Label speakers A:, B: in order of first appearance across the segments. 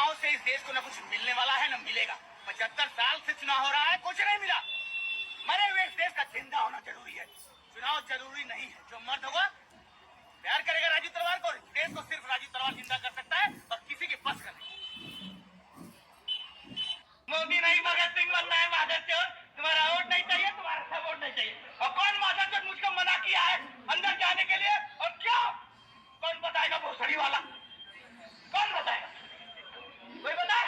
A: चुनाव से इस देश को न कुछ मिलने वाला है न मिलेगा। 75 साल से चुनाव हो रहा है, कुछ नहीं मिला। मरे हुए इस देश का जिंदा होना जरूरी है। चुनाव जरूरी नहीं है। जो मर्द होगा प्यार करेगा राजू तलवार को, देश को सिर्फ राजू तलवार जिंदा कर सकता है और किसी के बस का नहीं। मोदी नहीं, भगत सिंह बनना है माधव चोर। तुम्हारा वोट नहीं चाहिए, तुम्हारा सब वोट नहीं चाहिए। और कौन माधव चोर मुझको मना किया है अंदर जाने के लिए? और क्या कौन बताएगा? भोसड़ी वाला कौन बताएगा? कोई बताए?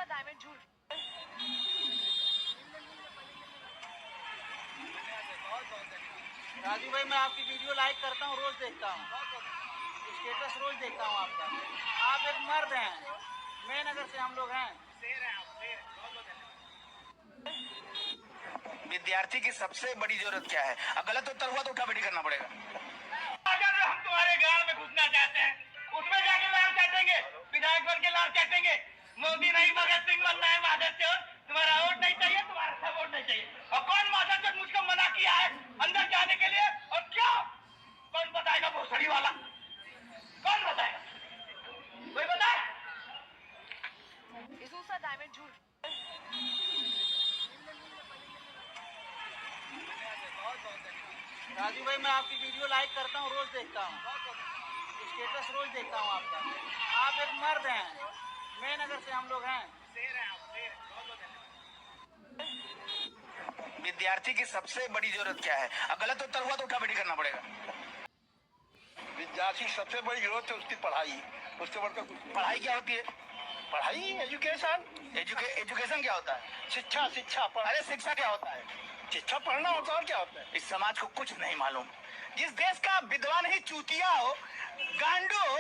B: डायमंड झूठ।
C: राजू भाई, मैं आपकी वीडियो लाइक करता हूँ, रोज देखता हूँ, स्टेटस रोज देखता हूँ आपका। आप एक मर्द हैं, मेहनगर से हम लोग हैं।
A: विद्यार्थी की सबसे बड़ी जरूरत क्या है? गलत उत्तर हुआ तो उठा बैठी करना पड़ेगा। अगर हम तुम्हारे गांव में घुसना चाहते हैं, उसमें जाके लाल काटेंगे, विधायक बन के लाल काटेंगे। मोदी नहीं, भगत सिंह बनना है माधव चोर। तुम्हारा वोट नहीं चाहिए, तुम्हारा सब वोट नहीं चाहिए। और कौन माधव चोर मुझको मना किया है अंदर जाने के लिए? और क्या कौन बताएगा? भोसड़ी वाला कौन बताएगा? कोई बताए?
B: डायमंड झूठ।
C: राजू भाई, मैं आपकी वीडियो लाइक करता हूँ, रोज देखता हूँ, स्टेटस रोज देखता हूँ आपका। आप एक मर्द हैं, मेहनगर से हम लोग हैं।
A: विद्यार्थी की सबसे बड़ी जरूरत क्या है? गलत उत्तर हुआ तो उठा बैठी करना पड़ेगा।
D: विद्यार्थी की सबसे बड़ी जरूरत है उसकी पढ़ाई, उससे बढ़कर कुछ नहीं।
A: पढ़ाई क्या होती है?
D: पढ़ाई, एजुकेशन।
A: एजुकेशन क्या होता है?
D: शिक्षा, शिक्षा।
A: अरे शिक्षा क्या होता है?
D: शिक्षा पढ़ना होता है और क्या होता है?
A: इस समाज को कुछ नहीं मालूम। जिस देश का विद्वान ही चूतिया हो, गांडू हो,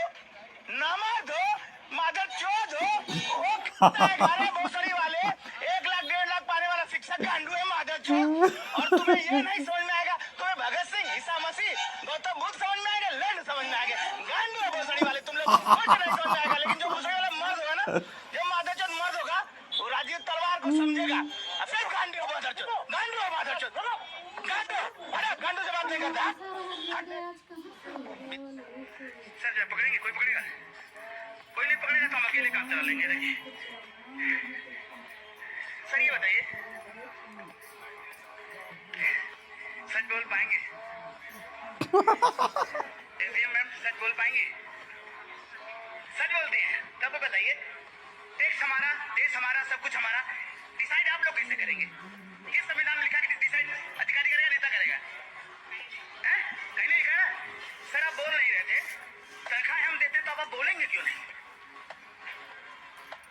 A: नामर्द हो, मादर चोद हो, वो अरे भोसड़ी वाले 1 लाख 1.5 लाख पाने वाला शिक्षक गांडू है, मादर चोद। और तुम्हें ये नहीं समझ में आएगा, तुम्हें भगत सिंह, ईसा मसीह, गौतम बुद्ध समझ में आएगा, लैंड समझ में आएगा। गांडू है भोसड़ी वाले, तुम लोग कुछ नहीं समझ में आएगा। लेकिन जो भोसड़ी वाला मर्द होगा ना, जो मादर चोद मर्द होगा, वो राजीव तलवार को समझेगा। सिर्फ गांडू है मादर चोद, गांडू है मादर चोद। गांडू, अरे गांडू से बात नहीं करता। सर पकड़ेंगे, कोई पकड़ेगा? कोई नहीं पकड़ेगा तो हम अकेले काम चला लेंगे। देखिए सर, ये बताइए, सच बोल पाएंगे? एसडीएम मैम सच बोल पाएंगे? सच बोलती हैं तब तो बताइए। देश हमारा सब कुछ हमारा। डिसाइड आप लोग कैसे करेंगे? किस संविधान में लिखा कि डिसाइड अधिकारी करेगा, नेता करेगा? कहीं नहीं लिखा है। सर आप बोल नहीं रहे थे, तनख्वाह हम देते तो आप बोलेंगे क्यों नहीं?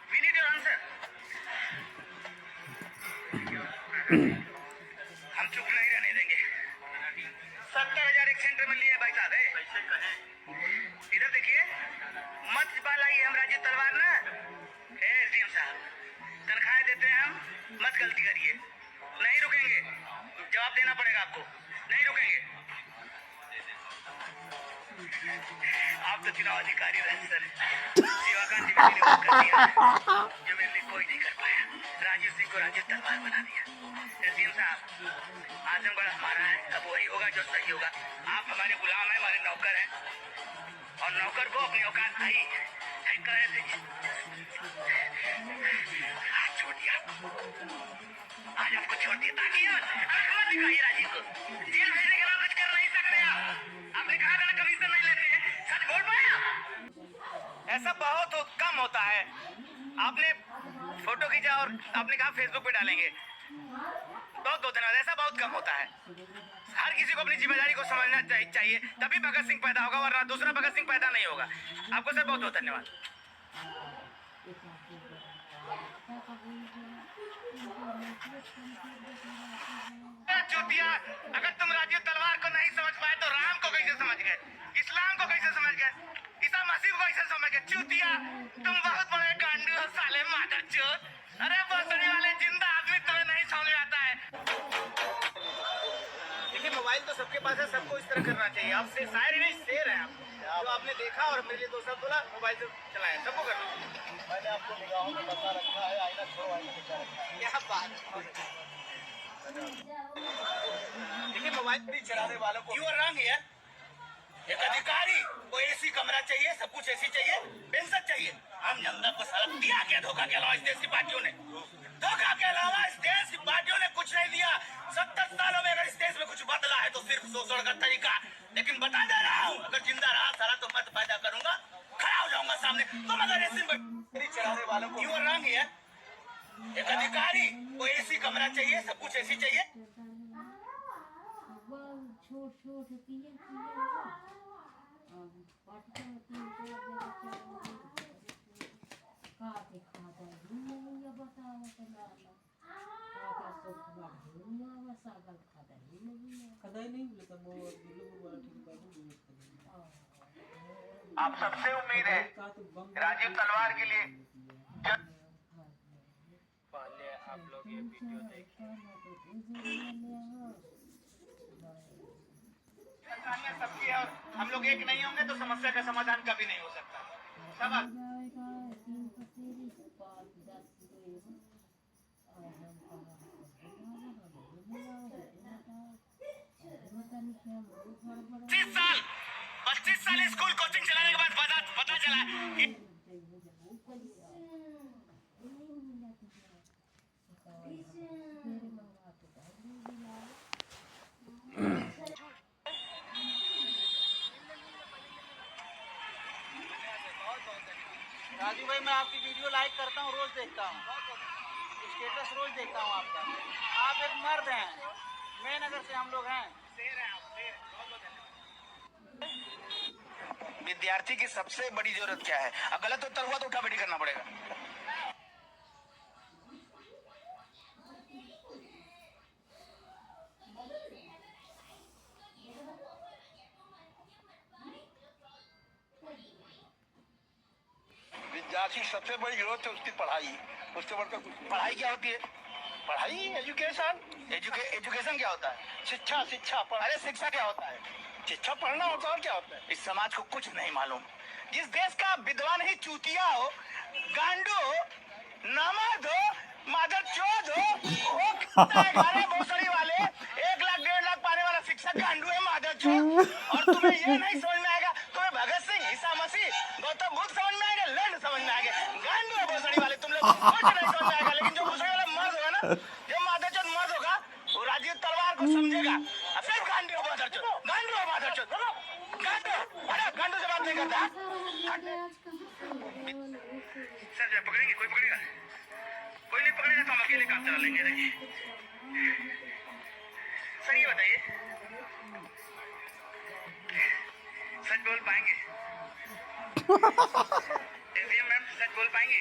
A: We need your answer. हम चुप नहीं रहने देंगे। 70,000 एक सेंटर में लिए भाई साहब है। इधर देखिए, मत बालाइए हम राजीव तलवार ना एसडीएम साहब, तनख्वाह देते हैं हम, मत गलती करिए। नहीं रुकेंगे, जवाब देना पड़ेगा आपको, नहीं रुकेंगे। आप तो चुनाव अधिकारी रहे सर, शिवाकांत जी ने वो कर दिया जो मेरे लिए कोई नहीं कर पाया। राजीव सिंह को राजीव तलवार बना दिया। एसडीएम साहब, आजमगढ़ हमारा है, अब वही होगा जो सही होगा। आप हमारे गुलाम हैं, हमारे नौकर हैं, और नौकर को अपनी औकात आई कह थे। आज छोड़ दिया, आज आपको छोड़ दिया ताकि खबर दिखाइए राजीव को। जेल भेजने के बाद कुछ कर नहीं सकते आप। आपने कहा था ना कमीशन नहीं लेते हैं, सच बोल पाया? ऐसा बहुत कम होता है। आपने फोटो खींचा और आपने कहा फेसबुक पे डालेंगे, बहुत धन्यवाद। ऐसा बहुत कम होता है। हर किसी को अपनी जिम्मेदारी को समझना चाहिए, तभी भगत सिंह पैदा होगा, वरना दूसरा भगत सिंह पैदा नहीं होगा। आपको सर बहुत बहुत धन्यवाद। चूतिया, अगर तुम राजीव तलवार को नहीं समझ पाए तो राम को कैसे समझ गए, इस्लाम को कैसे समझ गए, ईसा मसीह को कैसे समझ गए? चूतिया, तुम बहुत बड़े गांडू हो साले मादर चोद। अरे भोसड़ी वाले, जिंदा आदमी तुम्हें नहीं समझ में आता है। देखिए मोबाइल तो सबके पास है, सबको इस तरह करना चाहिए। आपसे शायरी नहीं, शेर है आप। जो आपने देखा और मेरे लिए 2 शब्द बोला, मोबाइल से चलाएं, सबको करना।
D: मैंने आपको निगाहों में बता रखा है, आईना छोड़ो, आईना बचा रखा है।
A: क्या बात। देखिए मोबाइल चलाने वालों को यू आर रॉन्ग हियर। एक अधिकारी कोई एसी कमरा चाहिए, सब कुछ एसी चाहिए, पेंशन चाहिए। हम जनता को साला दिया क्या धोखा के अलावा इस देश की पार्टियों ने? धोखा के अलावा इस देश की पार्टियों ने कुछ नहीं दिया। 70 सालों में अगर इस देश में कुछ बदला है तो सिर्फ शोषण का तरीका। लेकिन बता दे रहा हूँ, अगर जिंदा रहा सारा तो मत पैदा करूंगा, खड़ा हो जाऊंगा सामने। तुम अगर एसी में चलाने वालों को क्यों रंग है? एक अधिकारी को एसी कमरा चाहिए, सब कुछ एसी चाहिए।
B: छोट छोट
A: आप सबसे उम्मीद है राजीव तलवार के लिए।
C: पहले आप लोग ये वीडियो देखिए।
A: परेशानियां सबकी है और हम लोग एक नहीं होंगे तो समस्या का समाधान कभी नहीं हो सकता। सब साल 25 साल स्कूल कोचिंग चलाने के बाद पता चला कि
C: राजू भाई, मैं आपकी वीडियो लाइक करता हूँ, रोज देखता हूँ, स्टेटस रोज देखता हूँ आपका। आप एक मर्द हैं, मैं नगर से हम लोग हैं।
A: विद्यार्थी की सबसे बड़ी जरूरत क्या है? अगर गलत उत्तर हुआ तो उठा बैठी करना पड़ेगा।
D: विद्यार्थी की सबसे बड़ी जरूरत है उसकी पढ़ाई, उससे बढ़कर कुछ नहीं।
A: पढ़ाई क्या होती है?
D: पढ़ाई एजुकेशन,
A: एजुकेशन क्या होता है?
D: शिक्षा शिक्षा
A: अरे शिक्षा क्या होता है?
D: शिक्षा पढ़ना होता है और क्या होता है।
A: इस समाज को कुछ नहीं मालूम। जिस देश का विद्वान ही चूतिया हो, गांडू हो, नमद हो, मादर चोद हो, वो घरे भोसड़ी वाले 1 लाख 1.5 लाख पाने वाला शिक्षक गांडू है, मादर चोद। और तुम्हें ये नहीं समझ में आएगा, तुम्हें भगत सिंह, ईसा मसीह, गौतम बुद्ध समझ में आएगा, लैंड समझ में आएगा। गांडू है भोसड़ी वाले, तुम लोग कुछ नहीं समझ में आएगा। लेकिन जो भोसड़ी वाला मर्द होगा ना, जो मादर चोद मर्द होगा, वो राजीव तलवार को समझेगा। अब सिर्फ गांडू हो मादर चोद, गांडू हो मादर चोद, गांडू। अरे गांडू से बात नहीं करता। सर जब पकड़ेंगे, कोई पकड़ेगा? कोई नहीं पकड़ेगा तो हम अकेले काम चला लेंगे। देखिए सर, ये बताइए, सच बोल पाएंगे? एसडीएम मैम सच बोल पाएंगे?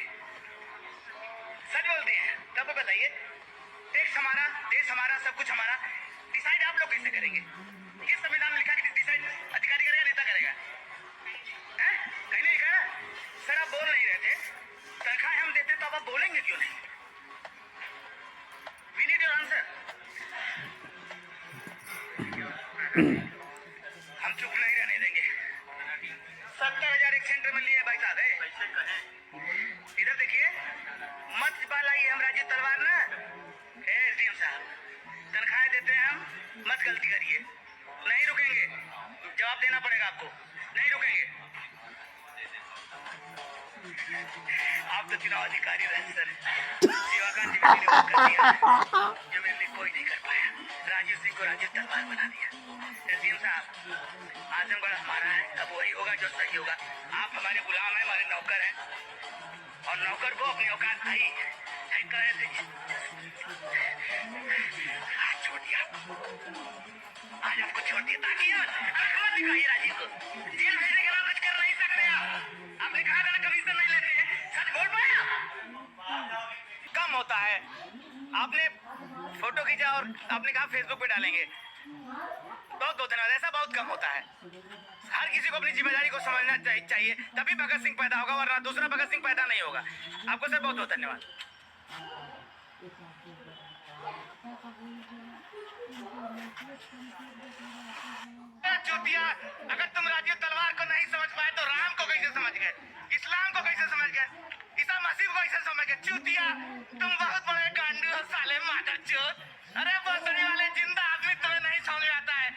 A: सच बोलते हैं तब बताइए। देश हमारा सब कुछ हमारा। डिसाइड आप लोग कैसे करेंगे? किस संविधान में लिखा कि डिसाइड अधिकारी करेगा, नेता करेगा? कहीं नहीं लिखा है। सर आप बोल नहीं रहे थे, तनख्वाह हम देते तो अब आप बोलेंगे क्यों नहीं? We need your answer. हम चुप नहीं रहने देंगे। 70,000 एक सेंटर में लिए भाई साहब है। इधर देखिए, मत बालाइए हम राजीव तलवार ना। एसडीएम साहब तनख्वाह देते हैं हम, मत गलती करिए। नहीं रुकेंगे, जवाब देना पड़ेगा आपको। नहीं रुकेंगे। आप तो चुनाव अधिकारी रहे सर। शिवाकांत जी ने मेरे कर दिया जो मेरे लिए कोई नहीं कर पाया। राजीव सिंह को राजीव तलवार बना दिया। एसडीएम साहब आजमगढ़ हमारा है, अब वही होगा जो सही होगा। आप हमारे गुलाम हैं, हमारे नौकर हैं, और नौकर को अपनी औकात आई कह दीजिए। आज छोड़ दिया, आज आपको छोड़ दिया ताकि मत दिखाइए राजीव को। जेल भेजने के बाद कुछ कर नहीं सकते आप। आपने कहा था ना कमीशन नहीं लेते हैं, सच बोल पाया? कम होता है। आपने फोटो खींचा और आपने कहा फेसबुक पे डालेंगे। बहुत बहुत धन्यवाद। ऐसा बहुत कम होता है। हर किसी को अपनी जिम्मेदारी को समझना चाहिए, तभी भगत सिंह पैदा होगा, वरना दूसरा भगत सिंह पैदा नहीं होगा। आपको सर बहुत बहुत धन्यवाद। चूतिया, अगर तुम राजीव तलवार को नहीं समझ पाए तो राम को कैसे समझ गए? इस्लाम को कैसे समझ गए? ईसा मसीह को कैसे समझ गए? चूतिया, तुम बहुत बड़े गांडू हो साले मादर चोद। अरे बसड़ी वाले जिंदा आदमी तुम्हें नहीं समझ आता है।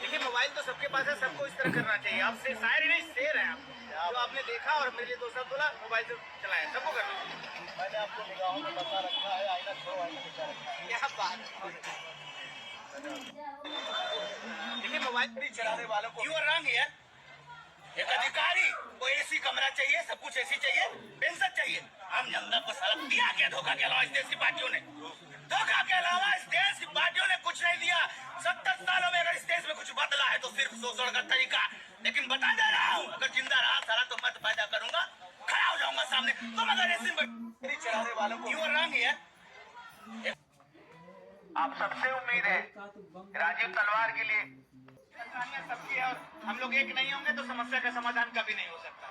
A: देखिए मोबाइल तो सबके पास है, सबको इस तरह करना चाहिए। आप से शायर नहीं शेर हैं आप। जो आपने देखा और मेरे लिए 2 शब्द बोला, मोबाइल से चलाएं, सबको करना चाहिए।
D: मैंने आपको निगाहों में बसा रखा है, आईना छोड़ो, आईना बचा रखा है।
A: क्या बात है। देखिए मोबाइल भी चलाने वालों को यू रंग है। एक अधिकारी को एसी कमरा चाहिए, सब कुछ एसी चाहिए, पेंशन चाहिए। आम जनता को साला दिया क्या धोखा के अलावा इस देश की पार्टियों ने? धोखा के अलावा इस देश की पार्टियों ने कुछ नहीं दिया। 70 सालों में अगर इस देश में कुछ बदला है तो सिर्फ शोषण का तरीका। लेकिन बता दे रहा हूँ, अगर जिंदा रहा सारा तो मत पैदा करूंगा, खड़ा हो जाऊंगा सामने। तुम अगर एसी में चलाने वालों को यू रंग है। आप सबसे उम्मीद है राजीव तलवार के लिए। सबकी है और हम लोग एक नहीं होंगे तो समस्या का समाधान कभी नहीं हो सकता।